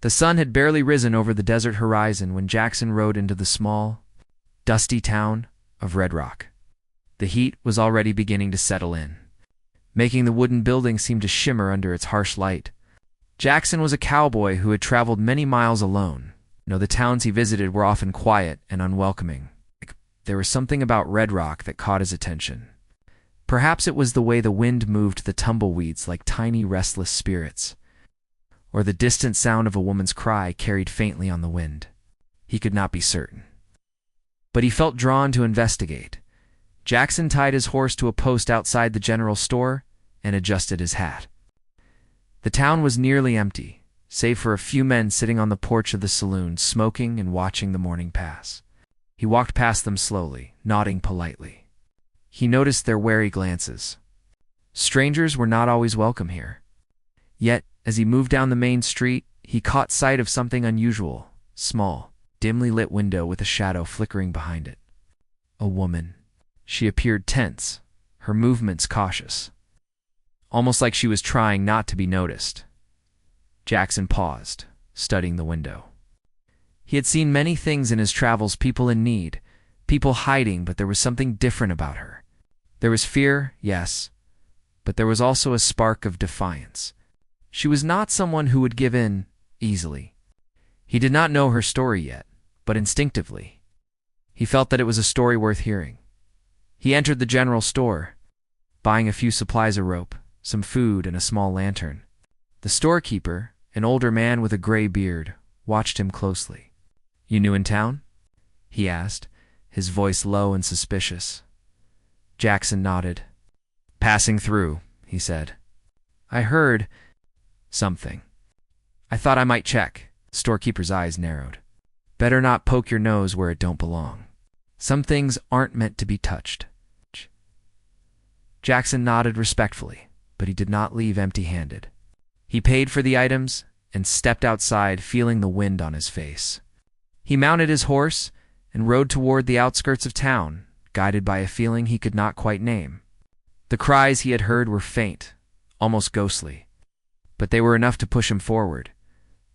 The sun had barely risen over the desert horizon when Jackson rode into the small, dusty town of Red Rock. The heat was already beginning to settle in, making the wooden building seem to shimmer under its harsh light. Jackson was a cowboy who had traveled many miles alone. The towns he visited were often quiet and unwelcoming. There was something about Red Rock that caught his attention. Perhaps it was the way the wind moved the tumbleweeds like tiny restless spirits, or the distant sound of a woman's cry carried faintly on the wind. He could not be certain, but he felt drawn to investigate. Jackson tied his horse to a post outside the general store and adjusted his hat. The town was nearly empty, save for a few men sitting on the porch of the saloon, smoking and watching the morning pass. He walked past them slowly, nodding politely. He noticed their wary glances. Strangers were not always welcome here. Yet, as he moved down the main street, he caught sight of something unusual. Small, dimly lit window with a shadow flickering behind it. A woman. She appeared tense, her movements cautious, almost like she was trying not to be noticed. Jackson paused, studying the window. He had seen many things in his travels, people in need, people hiding, but there was something different about her. There was fear, yes, but there was also a spark of defiance. She was not someone who would give in easily. He did not know her story yet, but instinctively, he felt that it was a story worth hearing. He entered the general store, buying a few supplies of rope, some food, and a small lantern. The storekeeper, an older man with a gray beard, watched him closely. "You new in town?" he asked, his voice low and suspicious. Jackson nodded. "Passing through," he said. "I heard something. I thought I might check." The storekeeper's eyes narrowed. "Better not poke your nose where it don't belong. Some things aren't meant to be touched." Jackson nodded respectfully, but he did not leave empty-handed. He paid for the items and stepped outside, feeling the wind on his face. He mounted his horse and rode toward the outskirts of town, guided by a feeling he could not quite name. The cries he had heard were faint, almost ghostly, but they were enough to push him forward.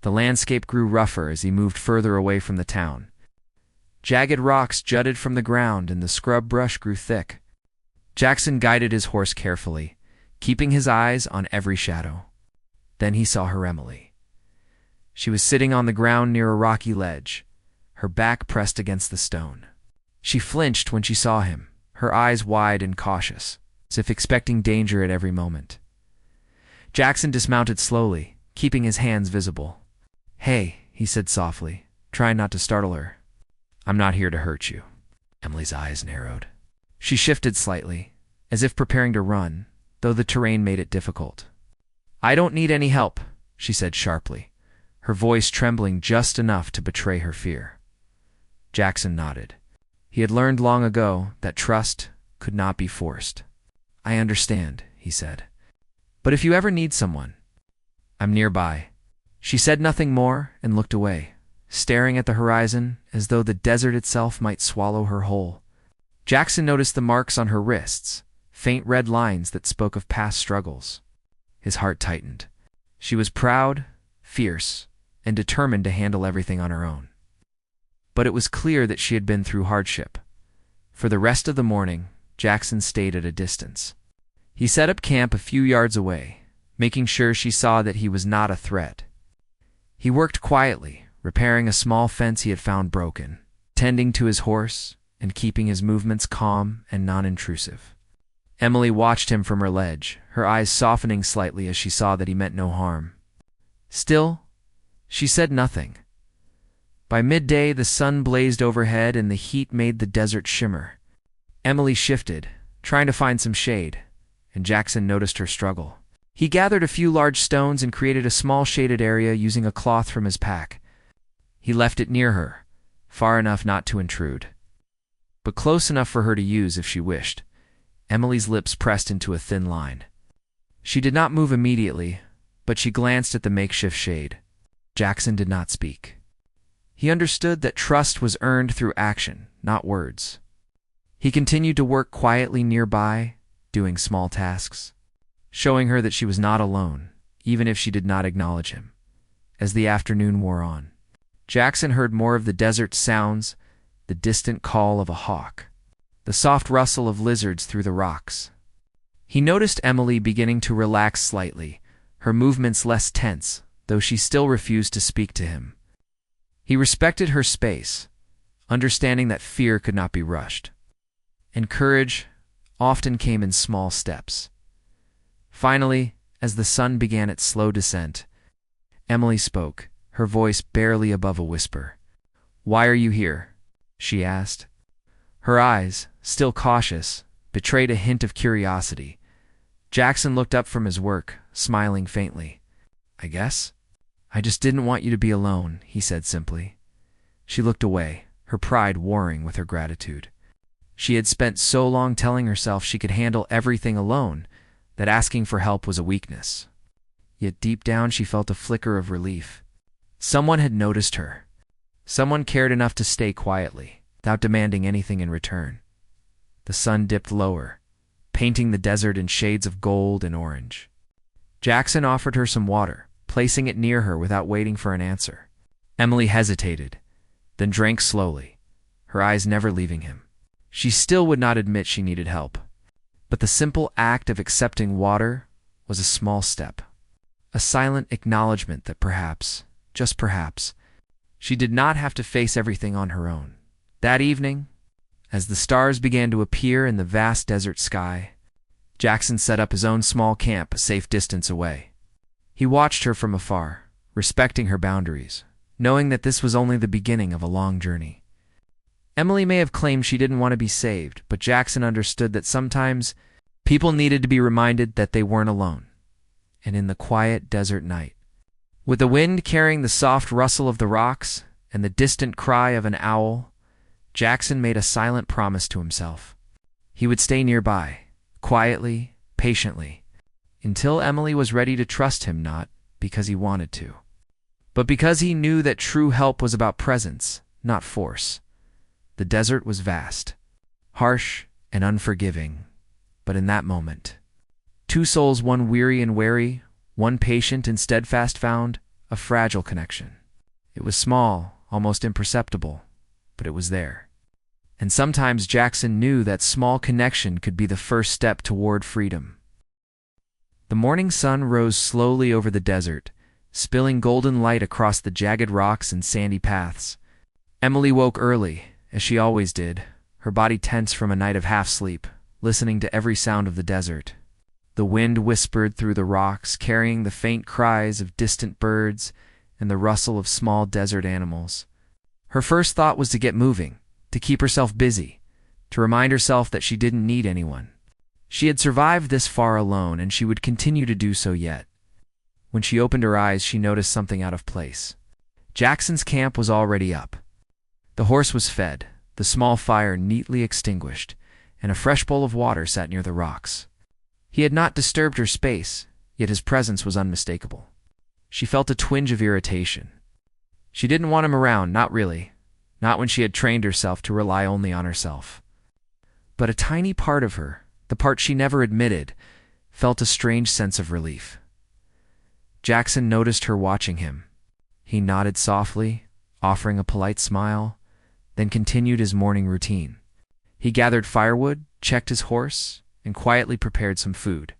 The landscape grew rougher as he moved further away from the town. Jagged rocks jutted from the ground and the scrub brush grew thick. Jackson guided his horse carefully, keeping his eyes on every shadow. Then he saw her Emily. She was sitting on the ground near a rocky ledge, her back pressed against the stone. She flinched when she saw him, her eyes wide and cautious, as if expecting danger at every moment. Jackson dismounted slowly, keeping his hands visible. "Hey," he said softly, trying not to startle her. "I'm not here to hurt you." Emily's eyes narrowed. She shifted slightly, as if preparing to run, though the terrain made it difficult. "I don't need any help," she said sharply, her voice trembling just enough to betray her fear. Jackson nodded. He had learned long ago that trust could not be forced. "I understand," he said. "But if you ever need someone, I'm nearby." She said nothing more and looked away, staring at the horizon as though the desert itself might swallow her whole. Jackson noticed the marks on her wrists, faint red lines that spoke of past struggles. His heart tightened. She was proud, fierce, and determined to handle everything on her own. But it was clear that she had been through hardship. For the rest of the morning, Jackson stayed at a distance. He set up camp a few yards away, making sure she saw that he was not a threat. He worked quietly, repairing a small fence he had found broken, tending to his horse, and keeping his movements calm and non-intrusive. Emily watched him from her ledge, her eyes softening slightly as she saw that he meant no harm. Still, she said nothing. By midday, the sun blazed overhead and the heat made the desert shimmer. Emily shifted, trying to find some shade, and Jackson noticed her struggle. He gathered a few large stones and created a small shaded area using a cloth from his pack. He left it near her, far enough not to intrude, but close enough for her to use if she wished. Emily's lips pressed into a thin line. She did not move immediately, but she glanced at the makeshift shade. Jackson did not speak. He understood that trust was earned through action, not words. He continued to work quietly nearby, doing small tasks, showing her that she was not alone, even if she did not acknowledge him. as the afternoon wore on. Jackson heard more of the desert sounds, the distant call of a hawk, the soft rustle of lizards through the rocks. He noticed Emily beginning to relax slightly, her movements less tense, though she still refused to speak to him. He respected her space, understanding that fear could not be rushed. And courage often came in small steps. Finally, as the sun began its slow descent, Emily spoke, her voice barely above a whisper. "Why are you here?" she asked. Her eyes, still cautious, betrayed a hint of curiosity. Jackson looked up from his work, smiling faintly. "I guess I just didn't want you to be alone," he said simply. She looked away, her pride warring with her gratitude. She had spent so long telling herself she could handle everything alone that asking for help was a weakness. Yet deep down she felt a flicker of relief. Someone had noticed her. Someone cared enough to stay quietly, without demanding anything in return. The sun dipped lower, painting the desert in shades of gold and orange. Jackson offered her some water, placing it near her without waiting for an answer. Emily hesitated, then drank slowly, her eyes never leaving him. She still would not admit she needed help, but the simple act of accepting water was a small step, a silent acknowledgement that perhaps, just perhaps, she did not have to face everything on her own. That evening, as the stars began to appear in the vast desert sky, Jackson set up his own small camp a safe distance away. He watched her from afar, respecting her boundaries, knowing that this was only the beginning of a long journey. Emily may have claimed she didn't want to be saved, but Jackson understood that sometimes people needed to be reminded that they weren't alone. And in the quiet desert night, with the wind carrying the soft rustle of the rocks and the distant cry of an owl, Jackson made a silent promise to himself. He would stay nearby, quietly, patiently, until Emily was ready to trust him, not because he wanted to, but because he knew that true help was about presence, not force. The desert was vast, harsh and unforgiving, but in that moment, two souls, one weary and wary, one patient and steadfast, found a fragile connection. It was small, almost imperceptible, but it was there. And sometimes Jackson knew that small connection could be the first step toward freedom. The morning sun rose slowly over the desert, spilling golden light across the jagged rocks and sandy paths. Emily woke early, as she always did, her body tense from a night of half-sleep, listening to every sound of the desert. The wind whispered through the rocks, carrying the faint cries of distant birds and the rustle of small desert animals. Her first thought was to get moving, to keep herself busy, to remind herself that she didn't need anyone. She had survived this far alone, and she would continue to do so yet. When she opened her eyes, she noticed something out of place. Jackson's camp was already up. The horse was fed, the small fire neatly extinguished, and a fresh bowl of water sat near the rocks. He had not disturbed her space, yet his presence was unmistakable. She felt a twinge of irritation. She didn't want him around, not really, not when she had trained herself to rely only on herself. But a tiny part of her, the part she never admitted, felt a strange sense of relief. Jackson noticed her watching him. He nodded softly, offering a polite smile, then continued his morning routine. He gathered firewood, checked his horse, and quietly prepared some food.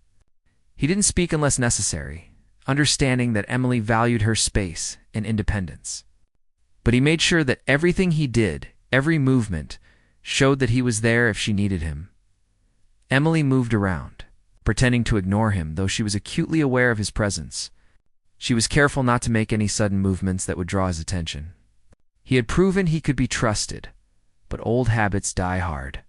He didn't speak unless necessary, understanding that Emily valued her space and independence. But he made sure that everything he did, every movement, showed that he was there if she needed him. Emily moved around, pretending to ignore him, though she was acutely aware of his presence. She was careful not to make any sudden movements that would draw his attention. He had proven he could be trusted, but old habits die hard.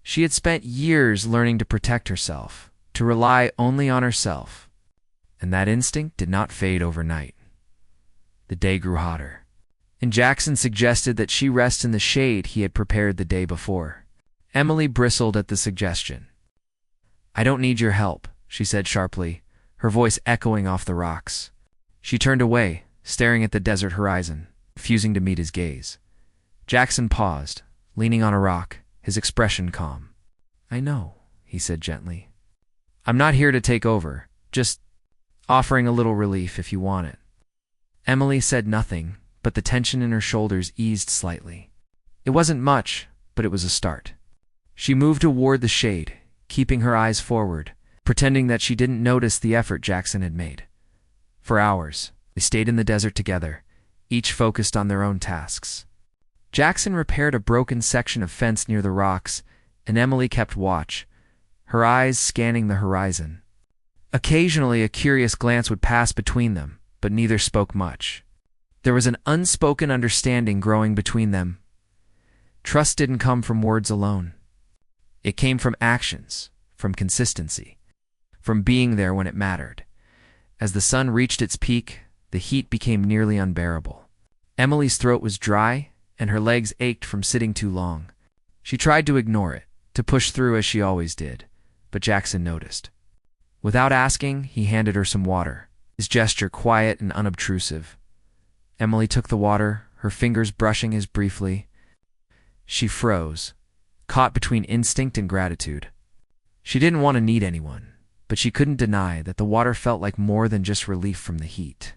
She had spent years learning to protect herself, to rely only on herself, and that instinct did not fade overnight. The day grew hotter, and Jackson suggested that she rest in the shade he had prepared the day before. Emily bristled at the suggestion. "I don't need your help," she said sharply, her voice echoing off the rocks. She turned away, staring at the desert horizon, refusing to meet his gaze. Jackson paused, leaning on a rock, his expression calm. "I know," he said gently. "I'm not here to take over, just offering a little relief if you want it." Emily said nothing, but the tension in her shoulders eased slightly. It wasn't much, but it was a start. She moved toward the shade, keeping her eyes forward, pretending that she didn't notice the effort Jackson had made. For hours, they stayed in the desert together, each focused on their own tasks. Jackson repaired a broken section of fence near the rocks, and Emily kept watch, her eyes scanning the horizon. Occasionally, a curious glance would pass between them, but neither spoke much. There was an unspoken understanding growing between them. Trust didn't come from words alone. It came from actions, from consistency, from being there when it mattered. As the sun reached its peak, the heat became nearly unbearable. Emily's throat was dry, and her legs ached from sitting too long. She tried to ignore it, to push through as she always did, but Jackson noticed. Without asking, he handed her some water, his gesture quiet and unobtrusive. Emily took the water, her fingers brushing his briefly. She froze, caught between instinct and gratitude. She didn't want to need anyone, but she couldn't deny that the water felt like more than just relief from the heat.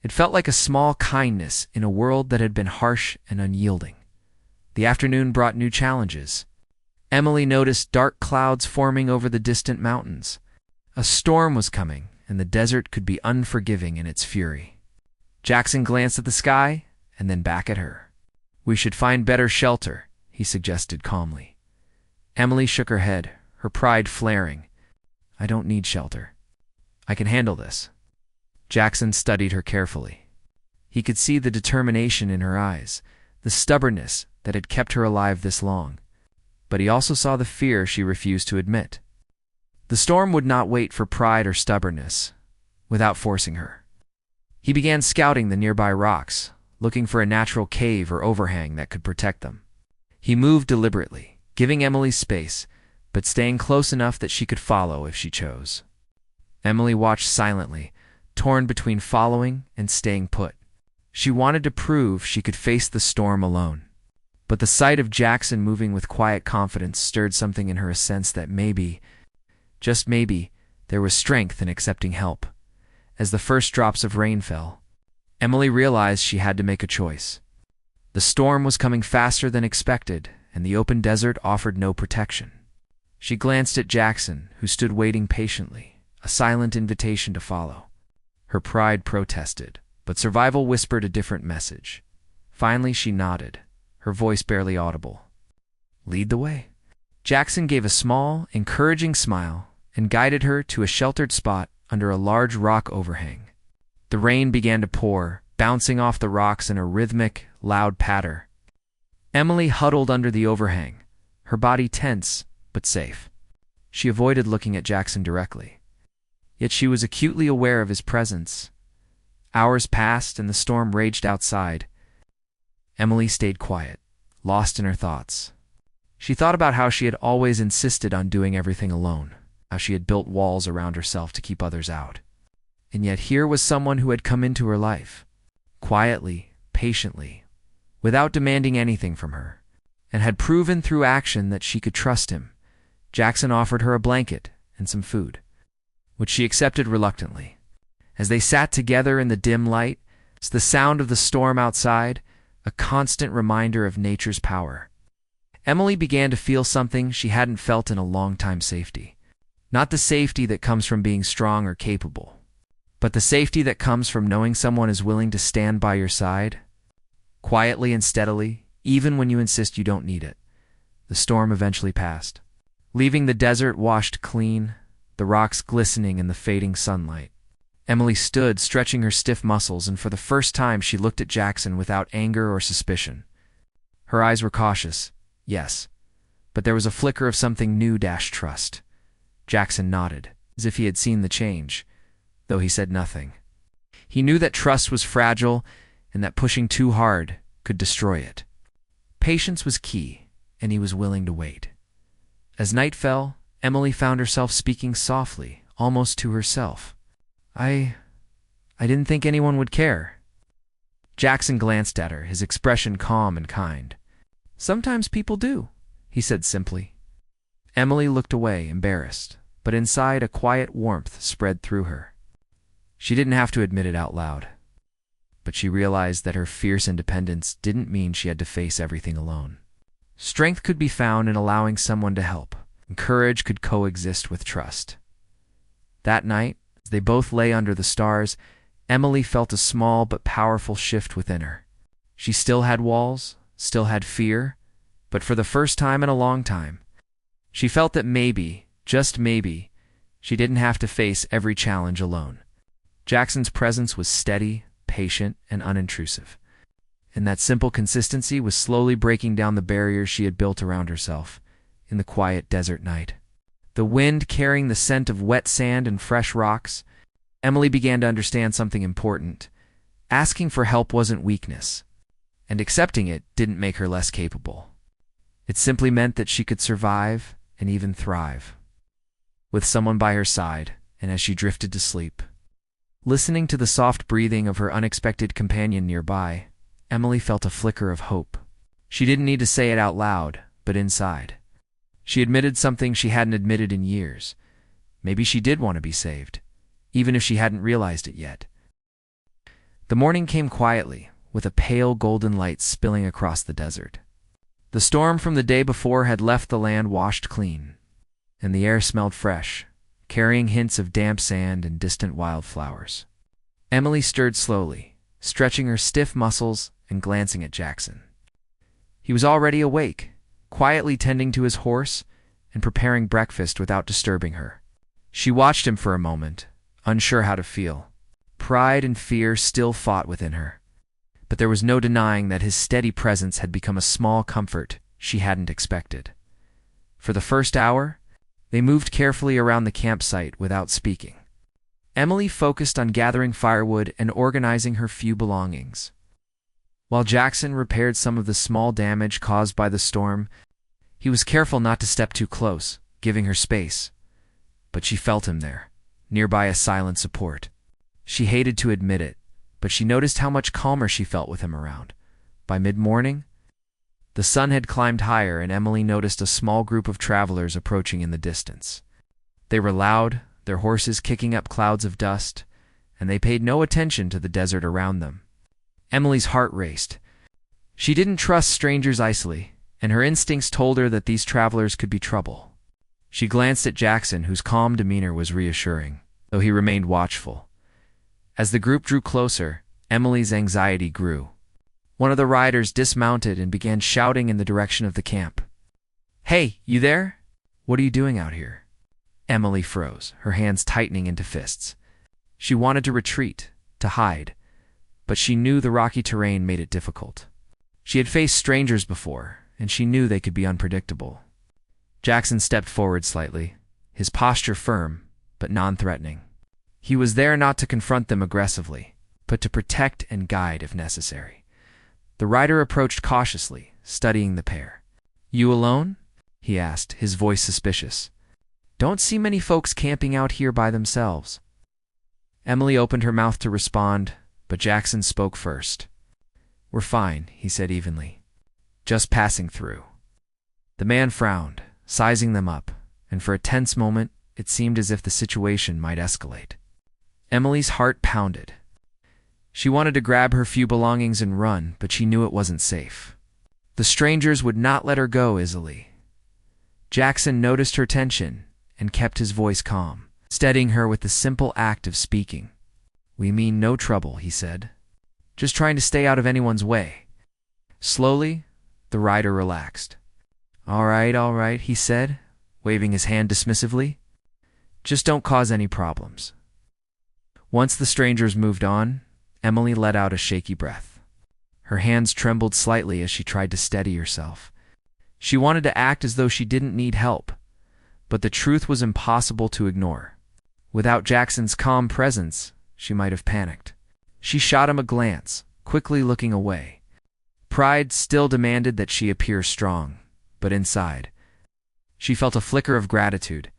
It felt like a small kindness in a world that had been harsh and unyielding. The afternoon brought new challenges. Emily noticed dark clouds forming over the distant mountains. A storm was coming, and the desert could be unforgiving in its fury. Jackson glanced at the sky, and then back at her. "We should find better shelter," he suggested calmly. Emily shook her head, her pride flaring. "I don't need shelter. I can handle this." Jackson studied her carefully. He could see the determination in her eyes, the stubbornness that had kept her alive this long. But he also saw the fear she refused to admit. The storm would not wait for pride or stubbornness, without forcing her. He began scouting the nearby rocks, looking for a natural cave or overhang that could protect them. He moved deliberately, giving Emily space, but staying close enough that she could follow if she chose. Emily watched silently, torn between following and staying put. She wanted to prove she could face the storm alone. But the sight of Jackson moving with quiet confidence stirred something in her, a sense that maybe, just maybe, there was strength in accepting help. As the first drops of rain fell, Emily realized she had to make a choice. The storm was coming faster than expected, and the open desert offered no protection. She glanced at Jackson, who stood waiting patiently, a silent invitation to follow. Her pride protested, but survival whispered a different message. Finally, she nodded, her voice barely audible. "Lead the way." Jackson gave a small, encouraging smile and guided her to a sheltered spot under a large rock overhang. The rain began to pour, bouncing off the rocks in a rhythmic, loud patter. Emily huddled under the overhang, her body tense but safe. She avoided looking at Jackson directly. Yet she was acutely aware of his presence. Hours passed and the storm raged outside. Emily stayed quiet, lost in her thoughts. She thought about how she had always insisted on doing everything alone, how she had built walls around herself to keep others out. And yet here was someone who had come into her life, quietly, patiently, without demanding anything from her, and had proven through action that she could trust him. Jackson offered her a blanket and some food, which she accepted reluctantly. As they sat together in the dim light, the sound of the storm outside, a constant reminder of nature's power. Emily began to feel something she hadn't felt in a long time: safety. Not the safety that comes from being strong or capable, but the safety that comes from knowing someone is willing to stand by your side, quietly and steadily, even when you insist you don't need it. The storm eventually passed, leaving the desert washed clean, the rocks glistening in the fading sunlight. Emily stood, stretching her stiff muscles, and for the first time she looked at Jackson without anger or suspicion. Her eyes were cautious, yes, but there was a flicker of something new: trust. Jackson nodded, as if he had seen the change, though he said nothing. He knew that trust was fragile and that pushing too hard could destroy it. Patience was key, and he was willing to wait. As night fell, Emily found herself speaking softly, almost to herself. I didn't think anyone would care." Jackson glanced at her, his expression calm and kind. "Sometimes people do," he said simply. Emily looked away, embarrassed, but inside a quiet warmth spread through her. She didn't have to admit it out loud. but she realized that her fierce independence didn't mean she had to face everything alone. Strength could be found in allowing someone to help, and courage could coexist with trust. That night, as they both lay under the stars, Emily felt a small but powerful shift within her. She still had walls, still had fear, but for the first time in a long time, she felt that maybe, just maybe, she didn't have to face every challenge alone. Jackson's presence was steady, patient, and unintrusive, and that simple consistency was slowly breaking down the barriers she had built around herself in the quiet desert night. The wind carrying the scent of wet sand and fresh rocks, Emily began to understand something important. Asking for help wasn't weakness, and accepting it didn't make her less capable. It simply meant that she could survive and even thrive, with someone by her side. And as she drifted to sleep, listening to the soft breathing of her unexpected companion nearby, Emily felt a flicker of hope. She didn't need to say it out loud, but inside, she admitted something she hadn't admitted in years. Maybe she did want to be saved, even if she hadn't realized it yet. The morning came quietly, with a pale golden light spilling across the desert. The storm from the day before had left the land washed clean, and the air smelled fresh, carrying hints of damp sand and distant wildflowers. Emily stirred slowly, stretching her stiff muscles and glancing at Jackson. He was already awake, quietly tending to his horse and preparing breakfast without disturbing her. She watched him for a moment, unsure how to feel. Pride and fear still fought within her, but there was no denying that his steady presence had become a small comfort she hadn't expected. For the first hour, they moved carefully around the campsite without speaking. Emily focused on gathering firewood and organizing her few belongings, while Jackson repaired some of the small damage caused by the storm. He was careful not to step too close, giving her space, but she felt him there, nearby, a silent support. She hated to admit it, but she noticed how much calmer she felt with him around. By mid-morning, the sun had climbed higher, and Emily noticed a small group of travelers approaching in the distance. They were loud, their horses kicking up clouds of dust, and they paid no attention to the desert around them. Emily's heart raced. She didn't trust strangers easily, and her instincts told her that these travelers could be trouble. She glanced at Jackson, whose calm demeanor was reassuring, though he remained watchful. As the group drew closer, Emily's anxiety grew. One of the riders dismounted and began shouting in the direction of the camp. "Hey, you there? What are you doing out here?" Emily froze, her hands tightening into fists. She wanted to retreat, to hide, but she knew the rocky terrain made it difficult. She had faced strangers before, and she knew they could be unpredictable. Jackson stepped forward slightly, his posture firm, but non-threatening. He was there not to confront them aggressively, but to protect and guide if necessary. The rider approached cautiously, studying the pair. "You alone?" he asked, his voice suspicious. "Don't see many folks camping out here by themselves." Emily opened her mouth to respond, but Jackson spoke first. "We're fine," he said evenly. "Just passing through." The man frowned, sizing them up, and for a tense moment, it seemed as if the situation might escalate. Emily's heart pounded. She wanted to grab her few belongings and run, but she knew it wasn't safe. The strangers would not let her go easily. Jackson noticed her tension and kept his voice calm, steadying her with the simple act of speaking. "We mean no trouble," he said. "Just trying to stay out of anyone's way." Slowly, the rider relaxed. All right, he said, waving his hand dismissively. "Just don't cause any problems." Once the strangers moved on, Emily let out a shaky breath. Her hands trembled slightly as she tried to steady herself. She wanted to act as though she didn't need help, but the truth was impossible to ignore. Without Jackson's calm presence, she might have panicked. She shot him a glance, quickly looking away. Pride still demanded that she appear strong, but inside, she felt a flicker of gratitude.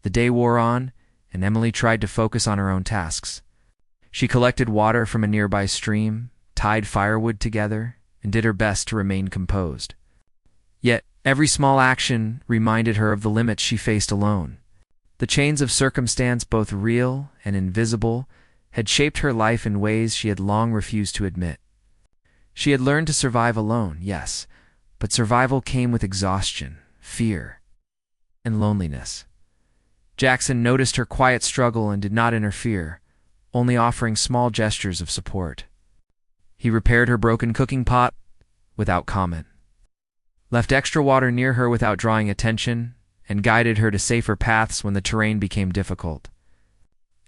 The day wore on, and Emily tried to focus on her own tasks. She collected water from a nearby stream, tied firewood together, and did her best to remain composed. Yet, every small action reminded her of the limits she faced alone. The chains of circumstance, both real and invisible, had shaped her life in ways she had long refused to admit. She had learned to survive alone, yes, but survival came with exhaustion, fear, and loneliness. Jackson noticed her quiet struggle and did not interfere, only offering small gestures of support. He repaired her broken cooking pot without comment, left extra water near her without drawing attention, and guided her to safer paths when the terrain became difficult.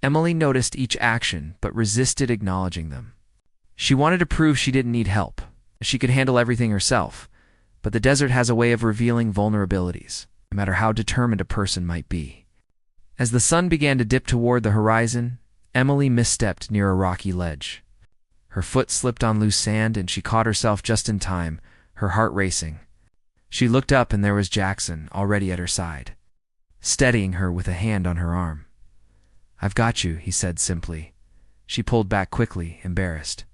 Emily noticed each action but resisted acknowledging them. She wanted to prove she didn't need help. She could handle everything herself, but the desert has a way of revealing vulnerabilities, no matter how determined a person might be. As the sun began to dip toward the horizon, Emily misstepped near a rocky ledge. Her foot slipped on loose sand and she caught herself just in time, her heart racing. She looked up and there was Jackson already at her side, steadying her with a hand on her arm. "I've got you," he said simply. She pulled back quickly, embarrassed.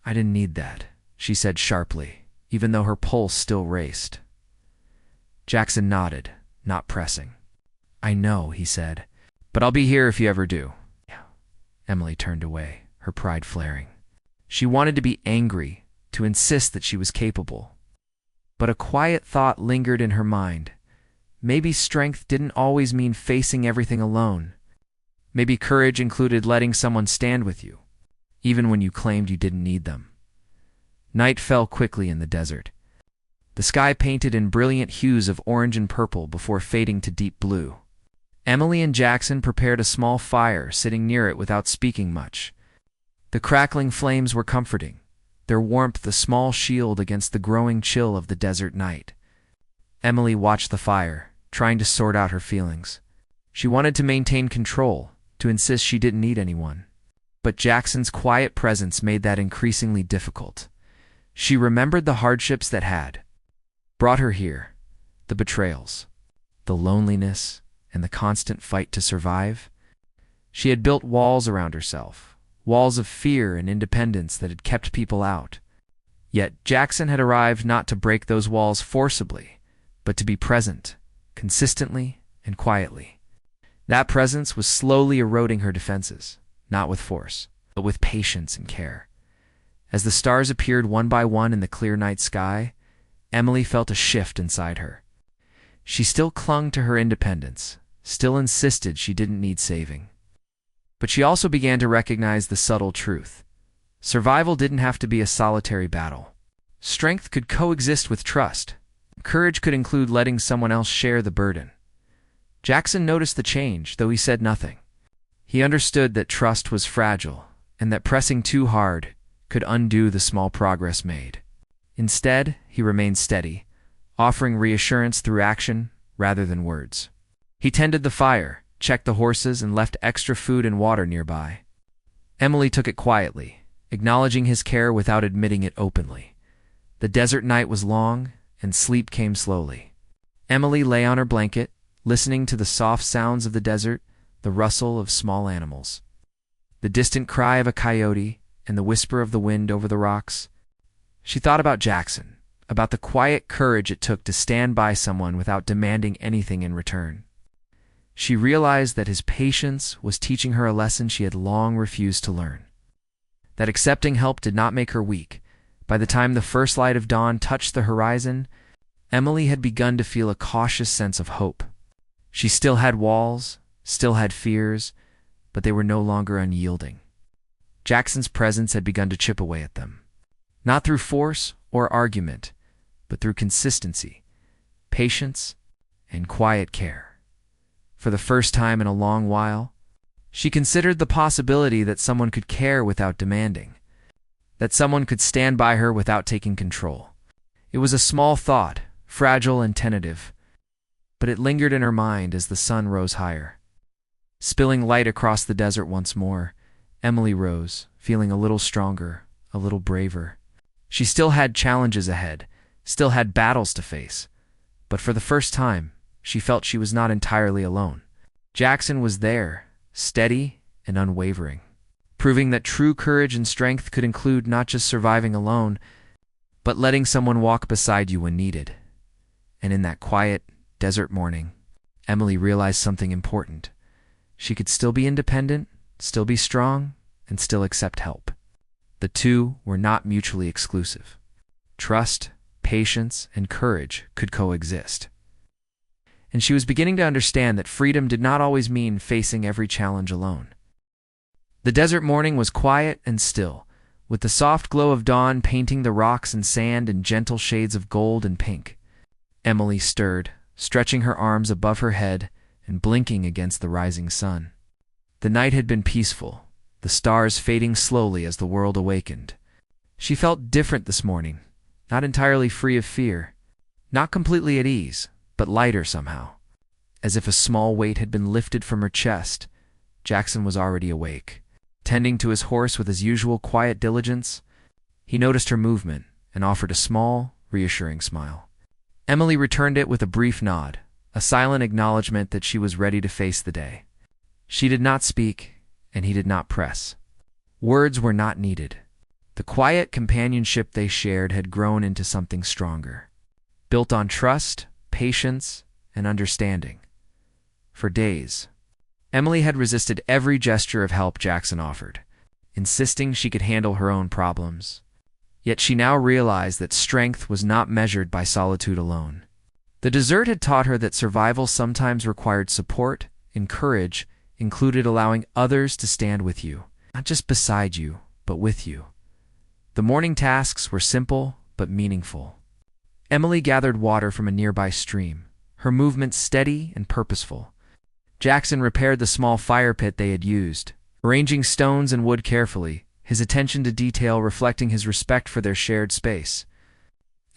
"I didn't need that," she said sharply, even though her pulse still raced. Jackson nodded, not pressing. "I know," he said, "but I'll be here if you ever do." Emily turned away, her pride flaring. She wanted to be angry, to insist that she was capable. But a quiet thought lingered in her mind. Maybe strength didn't always mean facing everything alone. Maybe courage included letting someone stand with you, even when you claimed you didn't need them. Night fell quickly in the desert. The sky painted in brilliant hues of orange and purple before fading to deep blue. Emily and Jackson prepared a small fire, sitting near it without speaking much. The crackling flames were comforting, their warmth a small shield against the growing chill of the desert night. Emily watched the fire, trying to sort out her feelings. She wanted to maintain control, to insist she didn't need anyone. But Jackson's quiet presence made that increasingly difficult. She remembered the hardships that had brought her here, the betrayals, the loneliness, and the constant fight to survive. She had built walls around herself, walls of fear and independence that had kept people out. Yet Jackson had arrived not to break those walls forcibly, but to be present, consistently and quietly. That presence was slowly eroding her defenses, not with force, but with patience and care. As the stars appeared one by one in the clear night sky, Emily felt a shift inside her. She still clung to her independence, still insisted she didn't need saving. But she also began to recognize the subtle truth. Survival didn't have to be a solitary battle. Strength could coexist with trust. Courage could include letting someone else share the burden. Jackson noticed the change, though he said nothing. He understood that trust was fragile, and that pressing too hard could undo the small progress made. Instead, he remained steady, offering reassurance through action rather than words. He tended the fire, checked the horses, and left extra food and water nearby. Emily took it quietly, acknowledging his care without admitting it openly. The desert night was long, and sleep came slowly. Emily lay on her blanket, listening to the soft sounds of the desert, the rustle of small animals, the distant cry of a coyote, and the whisper of the wind over the rocks. She thought about Jackson, about the quiet courage it took to stand by someone without demanding anything in return. She realized that his patience was teaching her a lesson she had long refused to learn. That accepting help did not make her weak. By the time the first light of dawn touched the horizon, Emily had begun to feel a cautious sense of hope. She still had walls, still had fears, but they were no longer unyielding. Jackson's presence had begun to chip away at them. Not through force or argument, but through consistency, patience, and quiet care. For the first time in a long while, she considered the possibility that someone could care without demanding, that someone could stand by her without taking control. It was a small thought, fragile and tentative, but it lingered in her mind as the sun rose higher. Spilling light across the desert once more, Emily rose, feeling a little stronger, a little braver. She still had challenges ahead, still had battles to face, but for the first time, she felt she was not entirely alone. Jackson was there, steady and unwavering, proving that true courage and strength could include not just surviving alone, but letting someone walk beside you when needed. And in that quiet, desert morning, Emily realized something important. She could still be independent, still be strong, and still accept help. The two were not mutually exclusive. Trust, patience, and courage could coexist. And she was beginning to understand that freedom did not always mean facing every challenge alone. The desert morning was quiet and still, with the soft glow of dawn painting the rocks and sand in gentle shades of gold and pink. Emily stirred, stretching her arms above her head and blinking against the rising sun. The night had been peaceful, the stars fading slowly as the world awakened. She felt different this morning, not entirely free of fear, not completely at ease, but lighter somehow. As if a small weight had been lifted from her chest, Jackson was already awake. Tending to his horse with his usual quiet diligence, he noticed her movement and offered a small, reassuring smile. Emily returned it with a brief nod, a silent acknowledgement that she was ready to face the day. She did not speak, and he did not press. Words were not needed. The quiet companionship they shared had grown into something stronger, built on trust, patience, and understanding. For days, Emily had resisted every gesture of help Jackson offered, insisting she could handle her own problems. Yet she now realized that strength was not measured by solitude alone. The desert had taught her that survival sometimes required support, and courage included allowing others to stand with you, not just beside you, but with you. The morning tasks were simple but meaningful. Emily gathered water from a nearby stream, her movements steady and purposeful. Jackson repaired the small fire pit they had used, arranging stones and wood carefully, his attention to detail reflecting his respect for their shared space.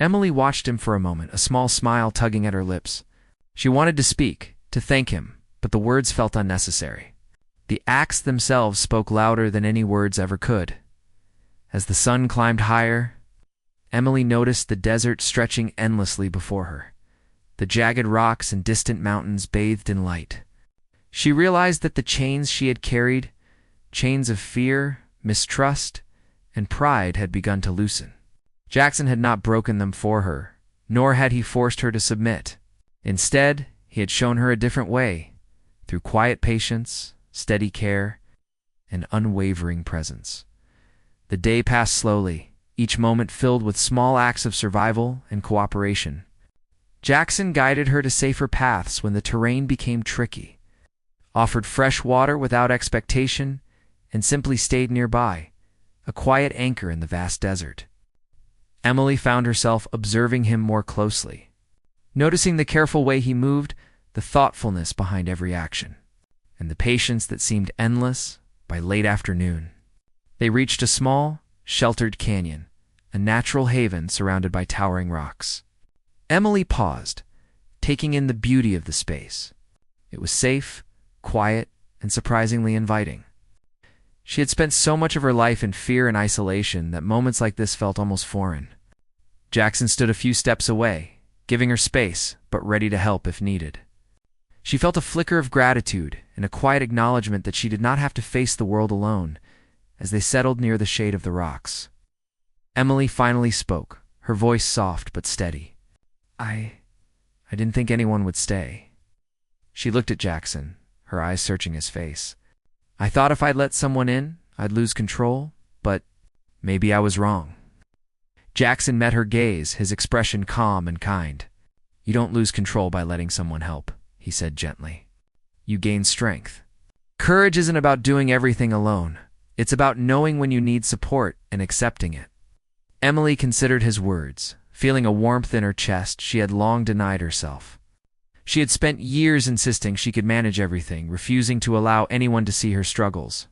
Emily watched him for a moment, a small smile tugging at her lips. She wanted to speak, to thank him, but the words felt unnecessary. The acts themselves spoke louder than any words ever could. As the sun climbed higher, Emily noticed the desert stretching endlessly before her, the jagged rocks and distant mountains bathed in light. She realized that the chains she had carried, chains of fear, mistrust, and pride, had begun to loosen. Jackson had not broken them for her, nor had he forced her to submit. Instead, he had shown her a different way, through quiet patience, steady care, and unwavering presence. The day passed slowly, each moment filled with small acts of survival and cooperation. Jackson guided her to safer paths when the terrain became tricky, offered fresh water without expectation, and simply stayed nearby, a quiet anchor in the vast desert. Emily found herself observing him more closely, noticing the careful way he moved, the thoughtfulness behind every action, and the patience that seemed endless by late afternoon. They reached a small, sheltered canyon, a natural haven surrounded by towering rocks. Emily paused, taking in the beauty of the space. It was safe, quiet, and surprisingly inviting. She had spent so much of her life in fear and isolation that moments like this felt almost foreign. Jackson stood a few steps away, giving her space, but ready to help if needed. She felt a flicker of gratitude and a quiet acknowledgement that she did not have to face the world alone as they settled near the shade of the rocks. Emily finally spoke, her voice soft but steady. I didn't think anyone would stay. She looked at Jackson, her eyes searching his face. I thought if I'd let someone in, I'd lose control, but maybe I was wrong. Jackson met her gaze, his expression calm and kind. You don't lose control by letting someone help, he said gently. You gain strength. Courage isn't about doing everything alone. It's about knowing when you need support and accepting it. Emily considered his words, feeling a warmth in her chest she had long denied herself. She had spent years insisting she could manage everything, refusing to allow anyone to see her struggles.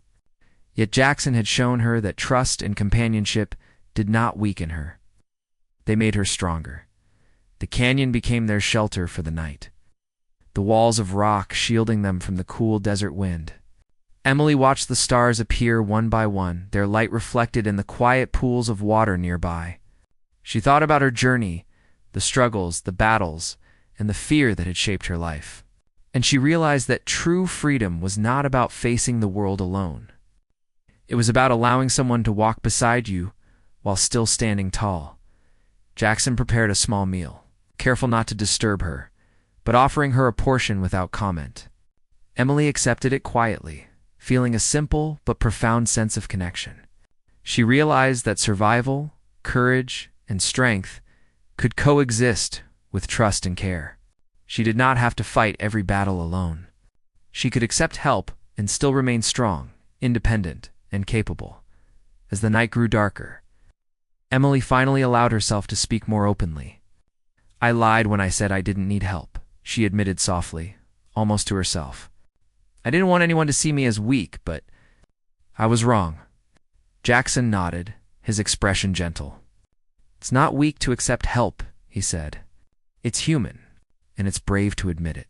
Yet Jackson had shown her that trust and companionship did not weaken her. They made her stronger. The canyon became their shelter for the night, the walls of rock shielding them from the cool desert wind. Emily watched the stars appear one by one, their light reflected in the quiet pools of water nearby. She thought about her journey, the struggles, the battles, and the fear that had shaped her life. And she realized that true freedom was not about facing the world alone. It was about allowing someone to walk beside you while still standing tall. Jackson prepared a small meal, careful not to disturb her, but offering her a portion without comment. Emily accepted it quietly, feeling a simple but profound sense of connection. She realized that survival, courage, and strength could coexist with trust and care. She did not have to fight every battle alone. She could accept help and still remain strong, independent, and capable. As the night grew darker, Emily finally allowed herself to speak more openly. "I lied when I said I didn't need help," she admitted softly, almost to herself. "I didn't want anyone to see me as weak, but I was wrong." Jackson nodded, his expression gentle. "It's not weak to accept help," he said. "It's human, and it's brave to admit it."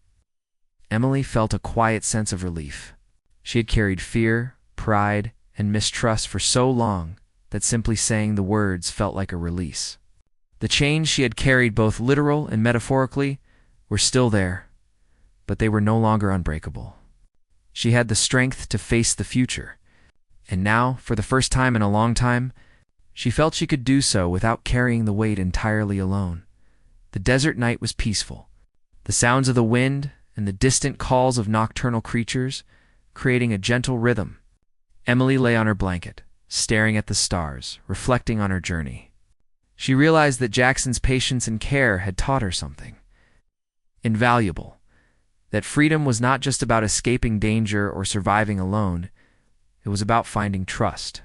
Emily felt a quiet sense of relief. She had carried fear, pride, and mistrust for so long that simply saying the words felt like a release. The chains she had carried, both literal and metaphorically, were still there, but they were no longer unbreakable. She had the strength to face the future, and now, for the first time in a long time, she felt she could do so without carrying the weight entirely alone. The desert night was peaceful, the sounds of the wind and the distant calls of nocturnal creatures creating a gentle rhythm. Emily lay on her blanket, staring at the stars, reflecting on her journey. She realized that Jackson's patience and care had taught her something invaluable, that freedom was not just about escaping danger or surviving alone. It was about finding trust,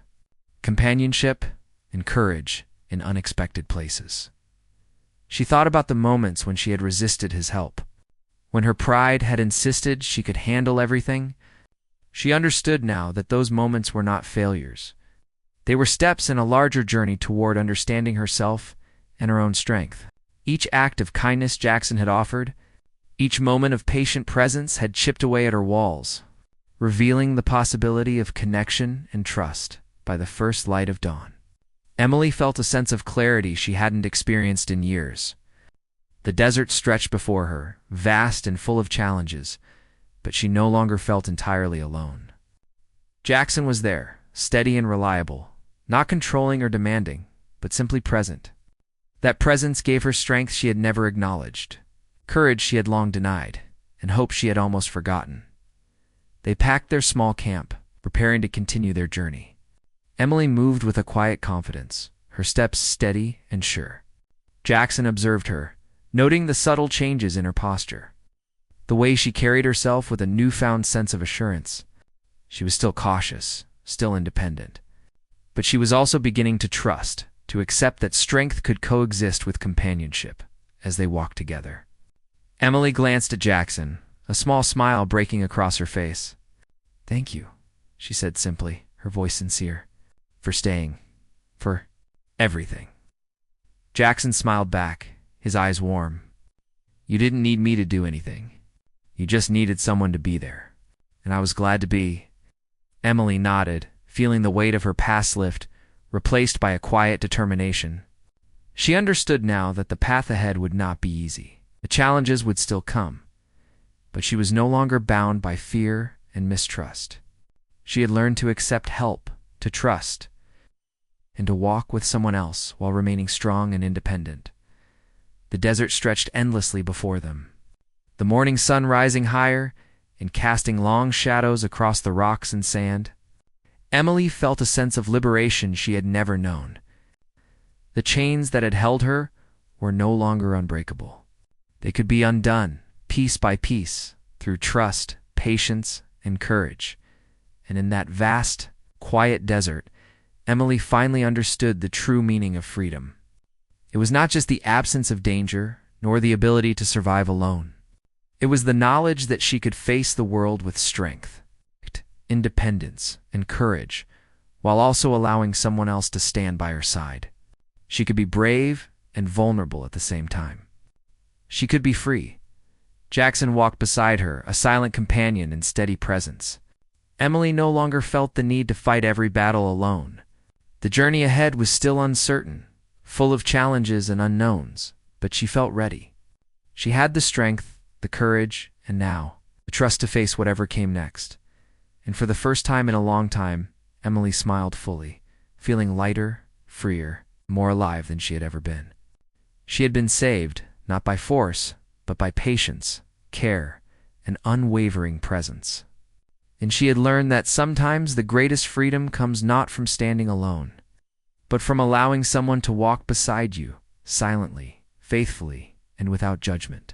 companionship, and courage in unexpected places. She thought about the moments when she had resisted his help, when her pride had insisted she could handle everything. She understood now that those moments were not failures. They were steps in a larger journey toward understanding herself and her own strength. Each act of kindness Jackson had offered, each moment of patient presence had chipped away at her walls, revealing the possibility of connection and trust by the first light of dawn. Emily felt a sense of clarity she hadn't experienced in years. The desert stretched before her, vast and full of challenges, but she no longer felt entirely alone. Jackson was there, steady and reliable, not controlling or demanding, but simply present. That presence gave her strength she had never acknowledged, courage she had long denied, and hope she had almost forgotten. They packed their small camp, preparing to continue their journey. Emily moved with a quiet confidence, her steps steady and sure. Jackson observed her, noting the subtle changes in her posture, the way she carried herself with a newfound sense of assurance. She was still cautious, still independent, but she was also beginning to trust, to accept that strength could coexist with companionship as they walked together. Emily glanced at Jackson, a small smile breaking across her face. "Thank you," she said simply, her voice sincere, "for staying, for everything." Jackson smiled back, his eyes warm. "You didn't need me to do anything. You just needed someone to be there, and I was glad to be." Emily nodded, feeling the weight of her past lift, replaced by a quiet determination. She understood now that the path ahead would not be easy. The challenges would still come, but she was no longer bound by fear and mistrust. She had learned to accept help, to trust, and to walk with someone else while remaining strong and independent. The desert stretched endlessly before them, the morning sun rising higher and casting long shadows across the rocks and sand. Emily felt a sense of liberation she had never known. The chains that had held her were no longer unbreakable. They could be undone, piece by piece, through trust, patience, and courage. And in that vast, quiet desert, Emily finally understood the true meaning of freedom. It was not just the absence of danger, nor the ability to survive alone. It was the knowledge that she could face the world with strength, independence, and courage, while also allowing someone else to stand by her side. She could be brave and vulnerable at the same time. She could be free. Jackson walked beside her, a silent companion and steady presence. Emily no longer felt the need to fight every battle alone. The journey ahead was still uncertain, full of challenges and unknowns, but she felt ready. She had the strength, the courage, and now, the trust to face whatever came next. And for the first time in a long time, Emily smiled fully, feeling lighter, freer, more alive than she had ever been. She had been saved, not by force, but by patience, care, and unwavering presence. and she had learned that sometimes the greatest freedom comes not from standing alone, but from allowing someone to walk beside you, silently, faithfully, and without judgment.